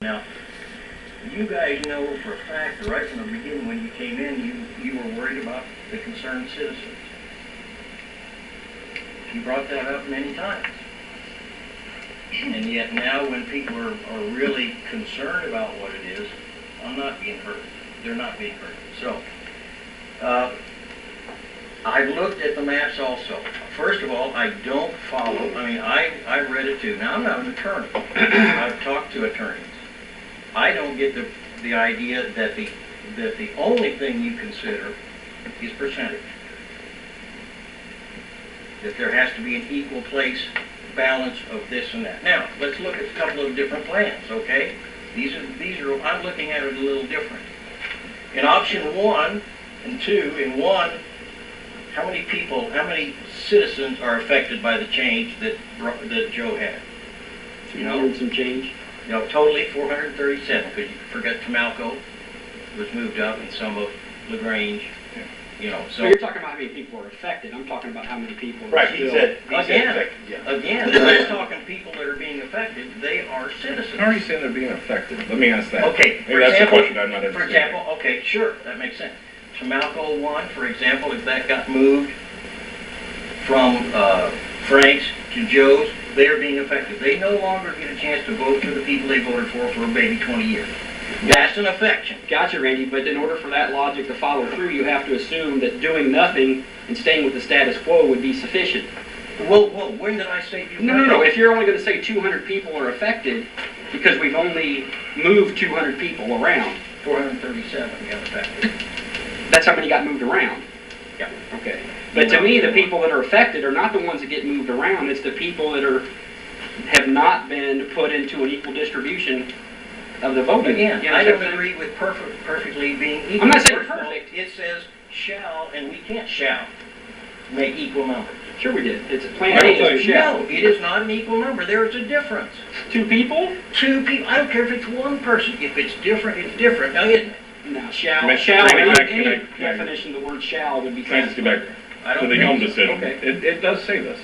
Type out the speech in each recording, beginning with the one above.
Now, you guys know for a fact, right from the beginning when you came in, you were worried about the concerned citizens. You brought that up many times. And yet now when people are really concerned about what it is, I'm not being heard. They're not being heard. So, I looked at the maps also. First of all, I don't follow. I mean, I read it too. Now, I'm not an attorney. I've talked to attorneys. I don't get the idea that the only thing you consider is percentage. That there has to be an equal place balance of this and that. Now, let's look at a couple of different plans, okay? These are I'm looking at it a little different. In option 1 and 2, in 1, how many citizens are affected by the change that Joe had? You know, some change. You know, totally 437, because you forget Tamalco was moved up and some of LaGrange, you know. So you're talking about how many people are affected. I'm talking about how many people are right, still... he said Again, yeah. I'm talking people that are being affected, they are citizens. How are you saying they're being affected? Let me ask that. Okay, Maybe that's the question I'm not understanding. For example, okay, sure, that makes sense. Tamalco 1, for example, if that got moved from Frank's to Joe's, they are being affected. They no longer get a chance to vote for the people they voted for maybe 20 years. That's an affection. Gotcha, Randy, but in order for that logic to follow through, you have to assume that doing nothing and staying with the status quo would be sufficient. Well, when did I say do nothing? No. If you're only going to say 200 people are affected, because we've only moved 200 people around. 437 got affected. That's how many got moved around. Yeah. Okay. But to me, the people that are affected are not the ones that get moved around. It's the people that have not been put into an equal distribution of the voting. Again, I don't agree with perfectly being equal. I'm not saying First of all, perfect. it says shall, and we can't shall make equal numbers. Sure we did. It's a plan A is shall. No, it is not an equal number. There is a difference. 2 people? 2 people. I don't care if it's 1 person. If it's different, it's different. Now, isn't it? No, shall. Can Any I- definition of the word shall would be Can I just get back to the Young decision? Okay. It does say this.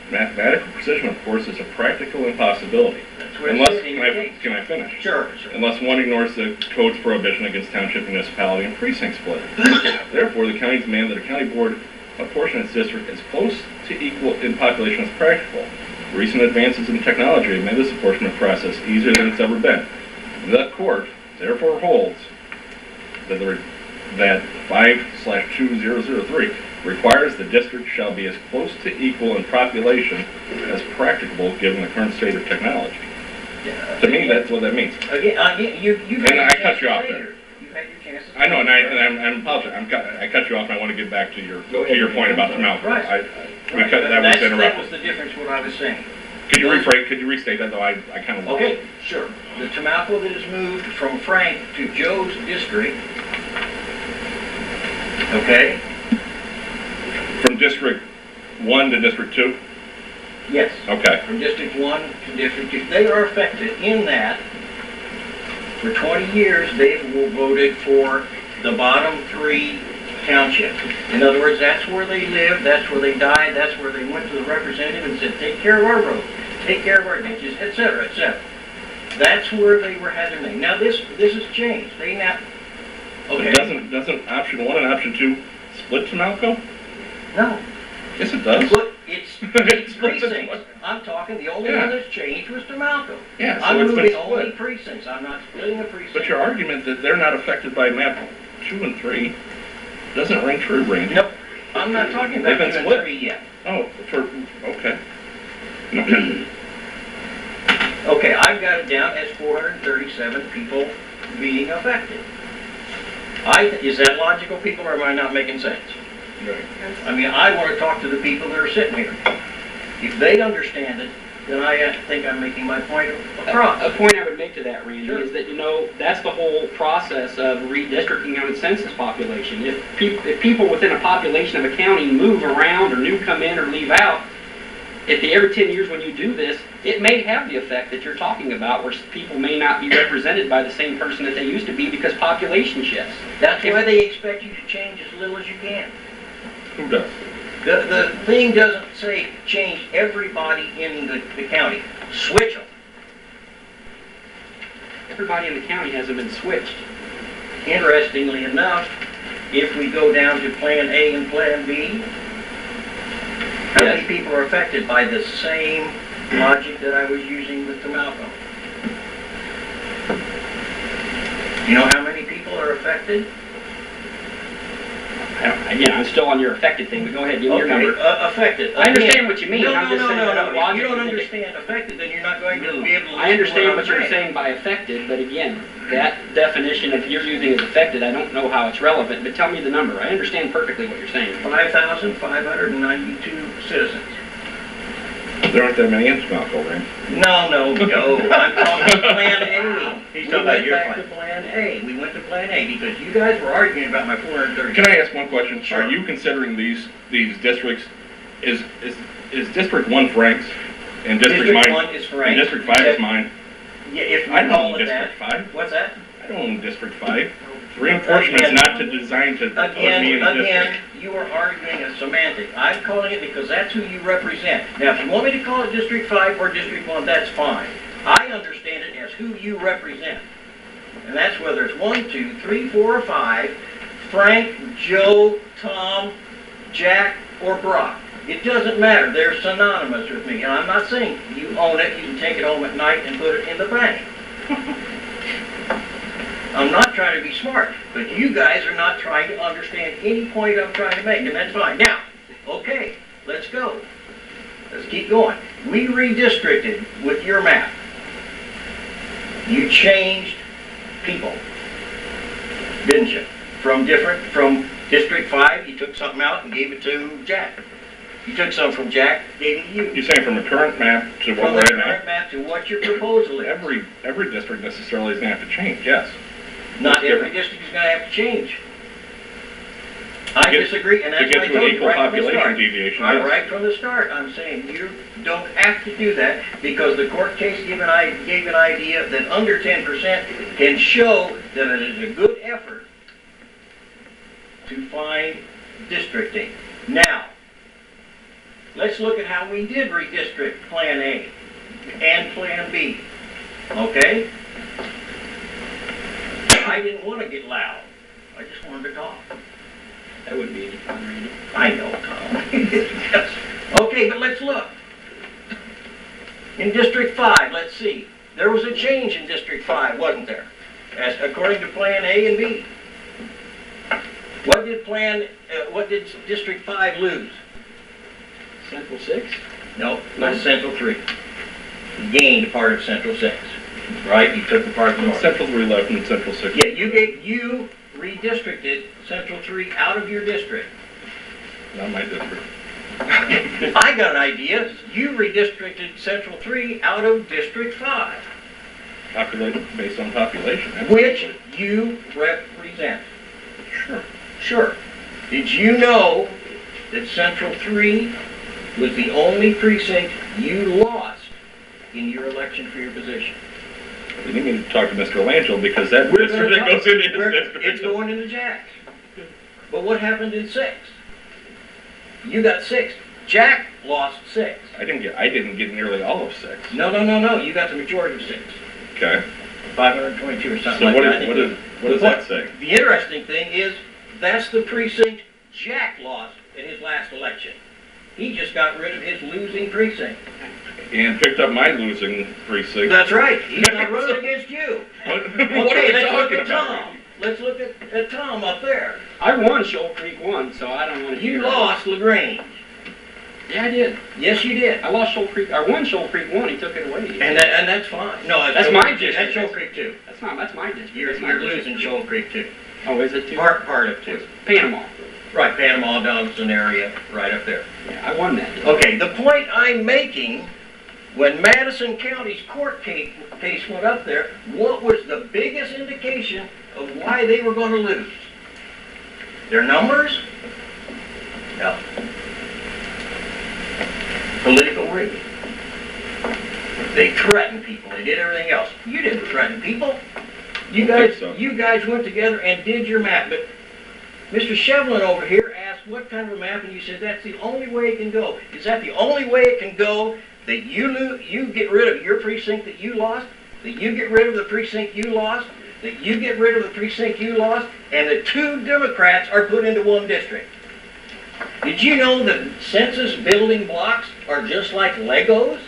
Mathematical precision, of course, is a practical impossibility. That's what it Unless, says in the case. can I finish? Sure. Unless one ignores the code's prohibition against township, municipality, and precinct split. Therefore, the county demands that a county board apportion its district as close to equal in population as practical. Recent advances in technology have made this apportionment process easier than it's ever been. The court therefore holds that 5/2003 requires the district shall be as close to equal in population as practicable given the current state of technology. Yeah, To me, that's what that means. Again, you've had And your I chance cut you to off say there. your- You've had your chance to say I know, and your- I'm apologizing. I cut you off, and I want to get back to your Go ahead. point about the mouth. Right. That was That interrupted. was the difference what I was saying. Could you restate that though? I kind of Okay, sure. The Tamalco that is moved from Frank to Joe's district, okay? From District 1 to District 2? Yes. Okay. From District 1 to District 2. They are affected in that for 20 years they've voted for the bottom 3 townships. In other words, that's where they lived, that's where they died, that's where they went to the representative and said, take care of our roads, take care of our ditches, etc., etc. That's where they had their name. Now this has changed. They now... Okay. Doesn't option 1 and option 2 split Tamalco? No. Yes, it does. Look, it's It's precincts. split. I'm talking, the only Yeah. one that's changed was Tamalco. Yeah, so I'm it's been moving only split. precincts. I'm not splitting a precinct. But your argument that they're not affected by map 2 and 3 doesn't ring true, Randy. Nope. I'm not talking about They've been 2 and split. 3 yet. Oh, okay. Okay, I've got it down as 437 people being affected. Is that logical, people, or am I not making sense? Right. I mean, I want to talk to the people that are sitting here. If they understand it, then I think I'm making my point across. A point I would make to that, Randy, Sure. is that, that's the whole process of redistricting on its census population. If people within a population of a county move around or new come in or leave out, every 10 years when you do this, it may have the effect that you're talking about, where people may not be represented by the same person that they used to be because population shifts. That's why they expect you to change as little as you can. Who does? The thing doesn't say change everybody in the county. Switch them. everybody in the county hasn't been switched. Interestingly enough, if we go down to Plan A and Plan B, how many Yes. people are affected by the same logic that I was using with the Malcolm? You know how many people are affected? Again, I'm still on your affected thing, but go ahead, give me your number. Affected. I understand what you mean. No, I'm just saying I don't If logically you don't think it- understand affected, then you're not going to be able to. I understand what you're saying. saying by affected, but again, that definition of you're using as affected, I don't know how it's relevant, but tell me the number. I understand perfectly what you're saying. 5,592 citizens. There aren't that many in Smelco, right? No. I'm talking Plan A. He's talking about your We went back to Plan A. We went to Plan A because you guys were arguing about my 430. Can I ask one question? Sure. Are you considering these districts, is District 1 Frank's and District District mine? 1 is And Frank. District 5 is mine? Yeah, if you I don't call own it that. District 5. What's that? I don't own District 5. Reinforcement's not designed to put me in a Again, district. you are arguing a semantic. I'm calling it because that's who you represent. Now, if you want me to call it District 5 or District 1, that's fine. I understand it as who you represent. And that's whether it's 1, 2, 3, 4, or 5, Frank, Joe, Tom, Jack, or Brock. It doesn't matter. They're synonymous with me. And I'm not saying you own it, you can take it home at night and put it in the bank. I'm not trying to be smart, but you guys are not trying to understand any point I'm trying to make, and that's fine. Now, okay, let's go. Let's keep going. We redistricted with your map. You changed people, didn't you? From District 5, you took something out and gave it to Jack. You took some from Jack, gave it to you. You're saying from a current map to what From we're the at now? current map to what your proposal is. Every district necessarily is going to have to change, yes. Not every district is going to have to change. I get- disagree, and that's to get what I to an told you equal right from the population start. deviation, Right, yes. right from the start, I'm saying you don't have to do that because the court case gave an idea that under 10% can show that it is a good effort to find districting. Now, let's look at how we did redistrict Plan A and Plan B, okay? I didn't want to get loud. I just wanted to talk. That wouldn't be any fun, Randy. I know, Tom. Yes. Okay, but let's look. In District 5, let's see. There was a change in District 5, wasn't there? As according to Plan A and B. What did District 5 lose? Central 6? No, not Central 3. You gained part of Central 6, right? You took the part of North. Central 3 left and Central 6. Yeah, you redistricted Central 3 out of your district. Not my district. I got an idea. You redistricted Central 3 out of District 5, Based on population. which absolutely. you represent. Sure. Sure. Did you know that Central 3 was the only precinct you lost in your election for your position? We didn't mean to talk to Mr. Langell because that We're district gonna that goes talk- into his we're- district. It's going into Jack's. But what happened in 6? You got 6. Jack lost 6. I didn't get nearly all of 6. No. You got the majority of 6. Okay. 522 or something So like what that. does that say? The interesting thing is, that's the precinct Jack lost in his last election. He just got rid of his losing precinct. And picked up my losing precinct. That's right. He's not running against you. What are Okay, we let's look talking at about? Tom. Let's look at Tom up there. I won Shoal Creek 1, so I don't want to You lost LaGrange. Yeah, I did. Yes, you did. I lost Shoal Creek. I won Shoal Creek 1. He took it away. And that's fine. No, That's Shoal my Creek two. district. That's Shoal Creek 2. That's my district. You're That's my district. losing Shoal Creek 2. Oh, is it 2? Part of 2. Panama. Right, Panama, Donaldson area, right up there. Yeah, I won that. Okay, the point I'm making, when Madison County's court case went up there, what was the biggest indication of why they were going to lose? Their numbers? No. Political rigging. They threatened people. They did everything else. You didn't threaten people. You I don't guys, think so. you guys went together and did your map. But Mr. Shevlin over here asked what kind of a map, and you said that's the only way it can go. Is that the only way it can go, that you get rid of your precinct that you lost that you get rid of the precinct you lost, that you get rid of the precinct you lost, and the 2 Democrats are put into 1 district. Did you know that census building blocks are just like Legos?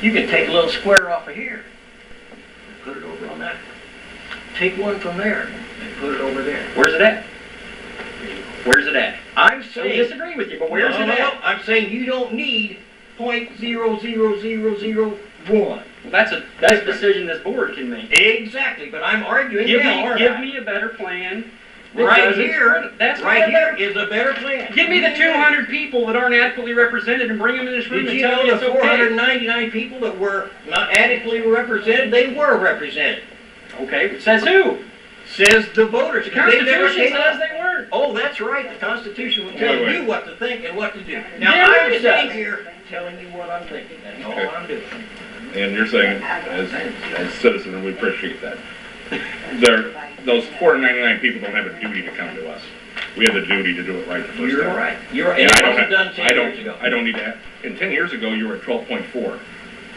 You can take a little square off of here, and put it over on that. Take one from there, and put it over there. Where's it at? Where's it at? I'm I saying... disagree with you, but where's it at? I'm saying you don't need .00001. Well, that's a decision this board can make. Exactly, but I'm arguing now, aren't Give I? me a better plan. that Right doesn't here, spread it. That's right not a here better- is a better plan. Give me the 200 people that aren't adequately represented and bring them in this room Did and you tell me know it's the okay. 499 people that were not adequately represented? They were represented. Okay, says who? Says the voters. The 'cause they never Constitution came says up. they weren't. Oh, that's right. The Constitution will tell Wait, wait. you what to think and what to do. Now, Yeah, I'm it sitting does. here telling you what I'm thinking. That's all Okay. I'm doing. And you're saying, as citizens, we appreciate that. Those 499 people don't have a duty to come to us. We have the duty to do it right the first You're time. right. You're right. And It I wasn't don't, done 10 years ago. I don't need that. And 10 years ago, you were at 12.4.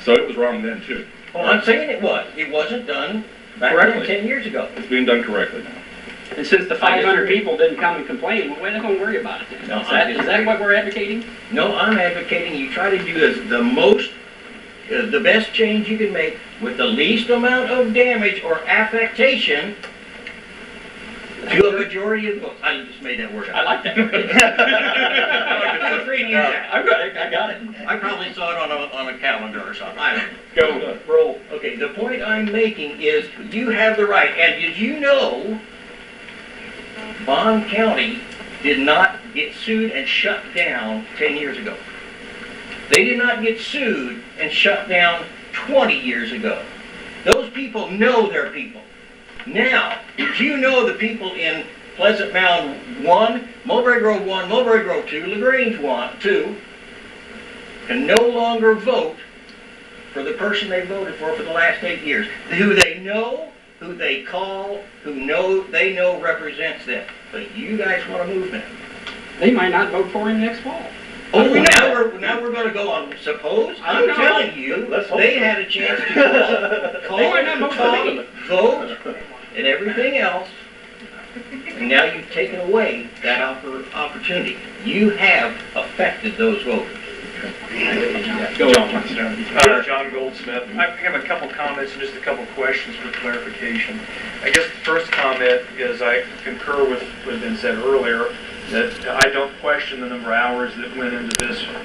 So it was wrong then, too. Well, I'm saying it was. It wasn't done back then Correctly. 10 years ago. It's being done correctly now. And since the 500 people didn't come and complain, well, we're not going to worry about it then. No, Is I that disagree. what we're advocating? No, I'm advocating you try to do the best change you can make with the least amount of damage or affectation to a majority of votes. I just made that word I up. like that. Feel free to use that. I got it. I probably saw it on a calendar or something. I don't know. Go, roll. Okay, the point I'm making is you have the right. And did you know Bond County did not get sued and shut down 10 years ago? They did not get sued and shut down 20 years ago. Those people know their people. Now, did you know the people in Pleasant Mound 1, Mulberry Grove 1, Mulberry Grove 2, LaGrange 1, 2, can no longer vote for the person they voted for the last 8 years, who they know, who they call, they know represents them. But you guys want to move them. They might not vote for him next fall. Oh, We know now that. we're going to go on. Suppose I I'm know. telling you, Let's hope they so. had a chance to call, They might not vote for me. vote, and everything else, and now you've taken away that opportunity. You have affected those voters. Go on. John Goldsmith. I have a couple comments and just a couple questions for clarification. I guess the first comment is I concur with what had been said earlier, that I don't question the number of hours that went into this